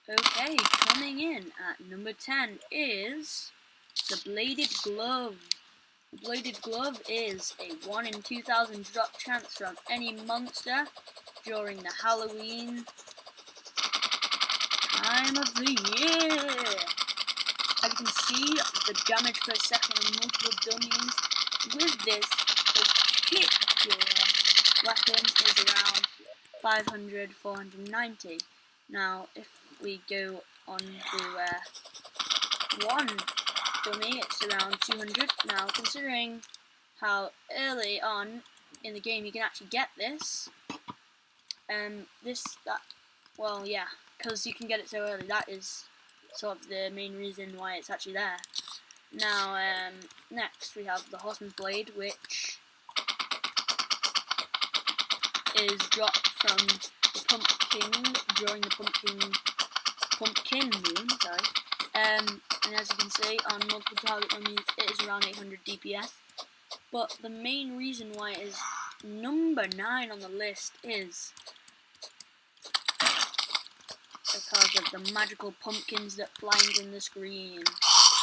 Okay, coming in at number 10 is the Bladed Glove. The Bladed Glove is a 1 in 2,000 drop chance from any monster during the Halloween time of the year. As you can see, the damage per second on multiple dummies with this particular weapon is around 500, 490. Now, if we go on to one dummy, it's around 200. Now, considering how early on in the game you can actually get this, because you can get it so early, that is sort of the main reason why it's actually there. Now, next we have the Horseman's Blade, which is dropped from the pumpkin during the pumpkin moon, and as you can see on multiple target dummies it is around 800 DPS. But the main reason why it is number 9 on the list is because of the magical pumpkins that fly into the screen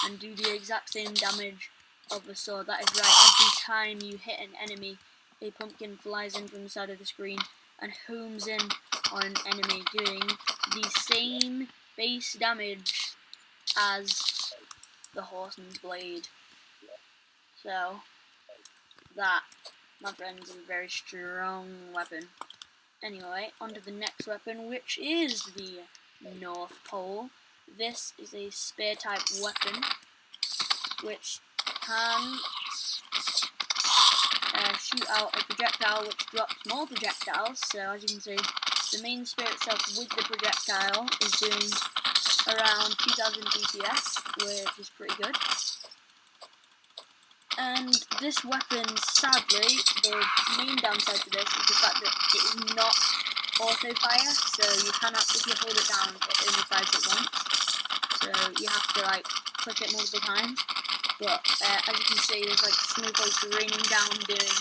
and do the exact same damage of the sword. That is right, every time you hit an enemy, a pumpkin flies in from the side of the screen and homes in on an enemy, doing the same base damage as the Horseman's Blade. So, that, my friends, is a very strong weapon. Anyway, on to the next weapon, which is the North Pole. This is a spear type weapon, which can shoot out a projectile which drops more projectiles. So as you can see, the main spear itself with the projectile is doing around 2000 DPS, which is pretty good. And this weapon, sadly, the main downside to this is the fact that it is not auto fire, so you cannot, if you hold it down, it only fires at once. So you have to like click it multiple times. But as you can see, there's like snowflakes raining down, doing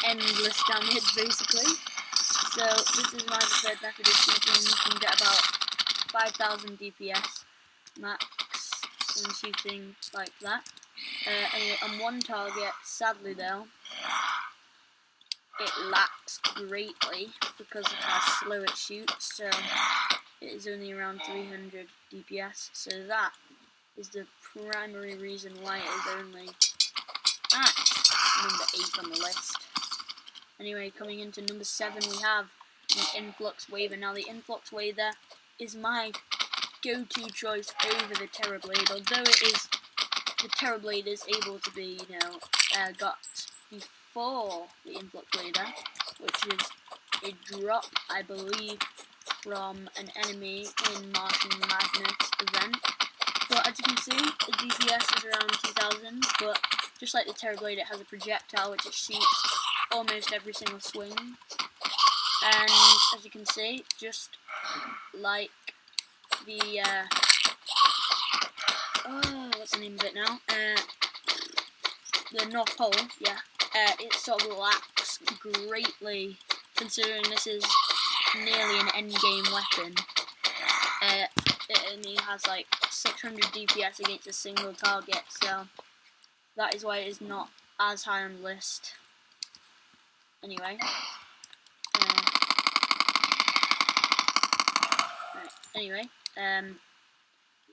endless damage basically. So this is my preferred method of shooting. You can get about 5000 DPS max when shooting like that. Anyway, on one target, sadly though, it lacks greatly because of how slow it shoots, so it is only around 300 DPS, so that is the primary reason why it is only at number 8 on the list. Anyway, coming into number 7 we have the Influx Waver. Now the Influx Waver is my go-to choice over the Terrorblade, although the Terrorblade is able to be, got before the Influx Waver, which is a drop, I believe, from an enemy in Martian Madness event. But as you can see, the DPS is around 2000, but just like the Terrorblade, it has a projectile which it shoots almost every single swing. And as you can see, just like the what's the name of it now? The North Pole, yeah. It sort of lacks greatly, considering this is nearly an endgame weapon. It only has like 600 DPS against a single target, so that is why it is not as high on the list. Anyway.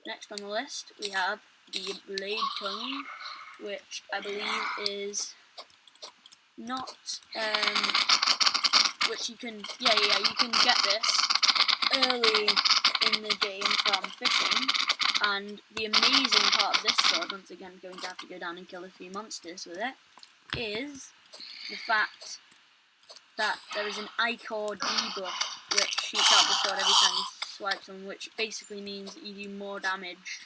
Next on the list we have the Blade Tongue, which I believe is not, which you can get this early in the game from fishing, and the amazing part of this sword, once again going to have to go down and kill a few monsters with it, is the fact that there is an Icor debuff which shoots out the sword every time you swipe them, which basically means that you do more damage,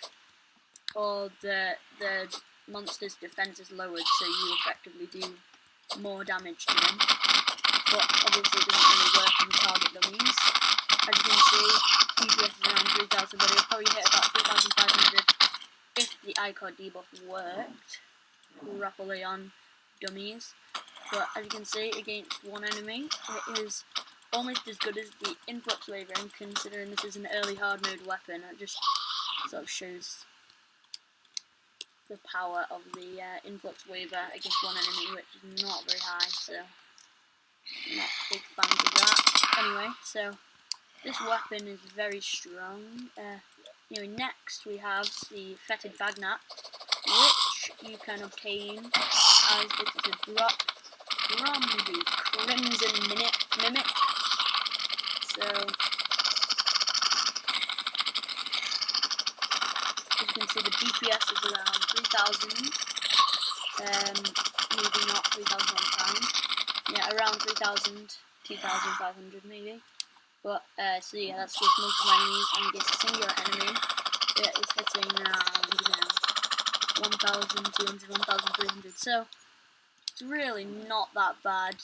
or the monster's defense is lowered, so you effectively do more damage to them. But obviously it doesn't really work on the target dummies. As you can see, DPS is around 3000, but it'll probably hit about 3500 if the Icor debuff worked properly on dummies. But as you can see, against one enemy, it is almost as good as the influx waiver, and considering this is an early hard mode weapon, it just sort of shows the power of the influx waiver against one enemy, which is not very high, so not big fans of that. Anyway, so this weapon is very strong. Anyway, next we have the fetid bagnat, which you can obtain as it is a drop from the Crimson Mimic. So, as you can see, the DPS is around 3,000, maybe not 3,000 on time. Yeah, around 3,000, 2,500 maybe. But, so yeah, that's just multiple enemies, and against a singular enemy, it is hitting around, 1,200, 1,300. So, it's really not that bad,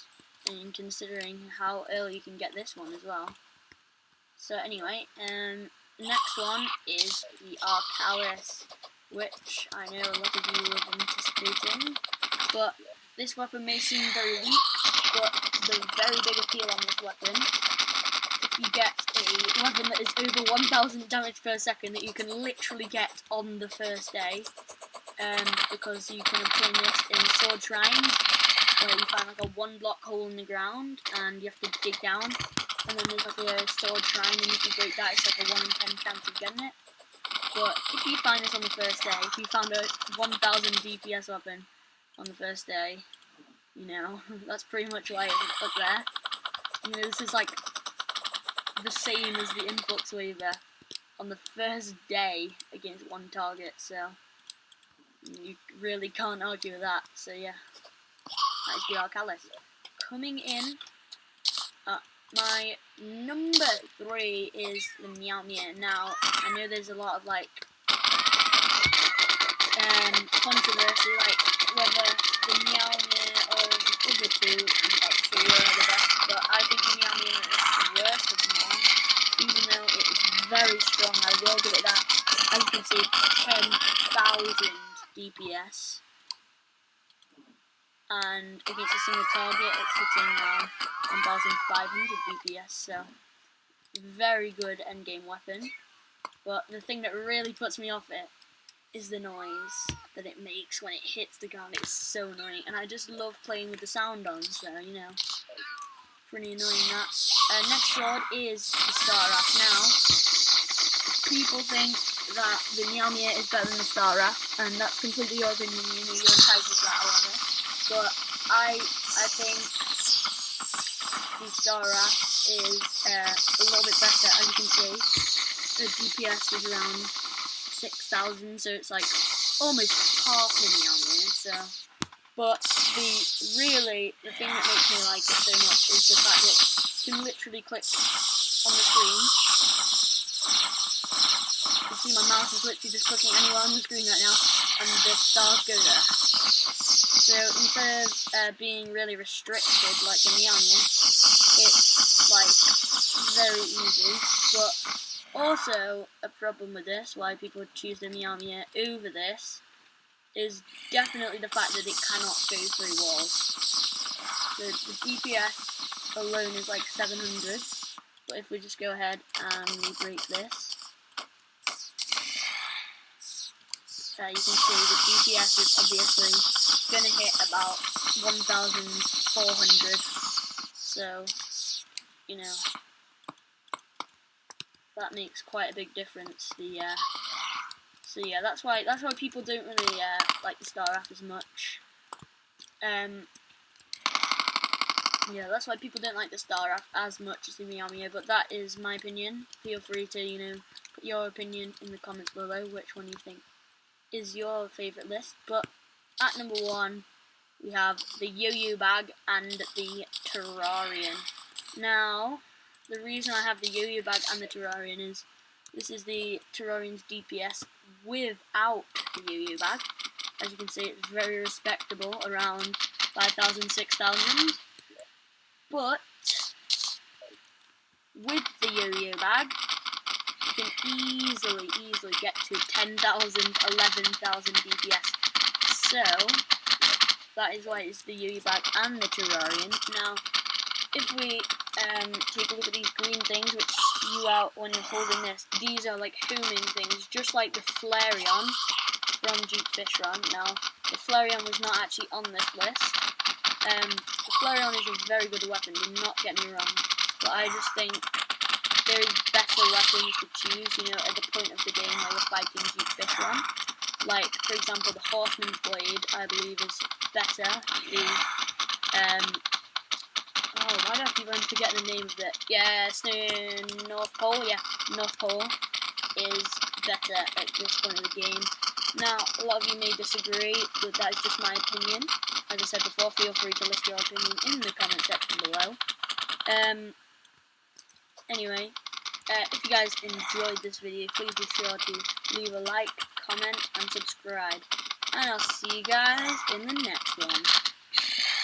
and considering how early you can get this one as well. So anyway, next one is the Arcalis, which I know a lot of you were anticipating, but this weapon may seem very weak, but the very big appeal on this weapon, if you get a weapon that is over 1,000 damage per second that you can literally get on the first day, because you can obtain this in sword shrines, where you find like a 1-block hole in the ground, and you have to dig down, and then there's like a sword shrine, and if you break that, it's like a 1 in 10 chance of getting it. But if you find this on the first day, if you found a 1,000 DPS weapon on the first day, you know, that's pretty much why it's up there. You know, this is like the same as the influx waiver on the first day against one target, so you really can't argue with that. So yeah, that's the Arcalis. Coming in at my number 3 is the Meow Meow. Now, I know there's a lot of like controversy, like whether the Meow Meow or the other two, I'm about to show you are the best, but I think the Meow Meow is the worst of them all, even though it is very strong. I will give it that. As you can see, 10,000 DPS, and against a single target it's hitting 1,500 DPS, so very good endgame weapon. But the thing that really puts me off it is the noise that it makes when it hits the ground. It's so annoying, and I just love playing with the sound on, so you know, pretty annoying that. Next sword is the Starraft. Now, people think that the Meow Meow is better than the Starraft, and that's completely your opinion, you know, you're entitled to that, however. But I think the Starraft is a little bit better. As you can see, the DPS is around 6,000, so it's like almost half the Meow Meow. So, but the thing that makes me like it so much is the fact that you can literally click on the screen. You can see my mouse is literally just clicking anywhere on the screen right now, and the stars go there. So instead of being really restricted like the Meow Meow, it's like very easy. But also a problem with this, why people would choose the Meow Meow over this, is definitely the fact that it cannot go through walls. So the DPS alone is like 700, but if we just go ahead and we break this, you can see the DPS is obviously going to hit about 1,400, so, you know, that makes quite a big difference. So yeah, that's why people don't really like the Starraft as much. Yeah, that's why people don't like the Starraft as much as the Meow Meow, but that is my opinion. Feel free to, you know, put your opinion in the comments below, which one you think is your favourite list. But at number 1, we have the Yo-Yo Bag and the Terrarian. Now, the reason I have the Yo-Yo Bag and the Terrarian is this is the Terrarian's DPS without the Yo-Yo Bag. As you can see, it's very respectable, around 5,000, 6,000. But with the Yo-Yo Bag, you can easily get to 10,000, 11,000 DPS. So, that is why it's the Yo-Yo Bag and the Terrarian. Now, if we take a look at these green things which spew out when you're holding this. These are like homing things, just like the Flareon from Jeep Fish Run. Now, the Flareon was not actually on this list. The Flareon is a very good weapon, do not get me wrong, but I just think there is better weapons to choose, you know, at the point of the game while you're fighting Jeep Fish Run. Like, for example, the Horseman's Blade, I believe, is better. Why do I keep on forgetting the name of it? Yeah, North Pole, yeah, North Pole is better at this point of the game. Now, a lot of you may disagree, but that is just my opinion. As I said before, feel free to list your opinion in the comment section below. Anyway, if you guys enjoyed this video, please be sure to leave a like, comment, and subscribe. And I'll see you guys in the next one.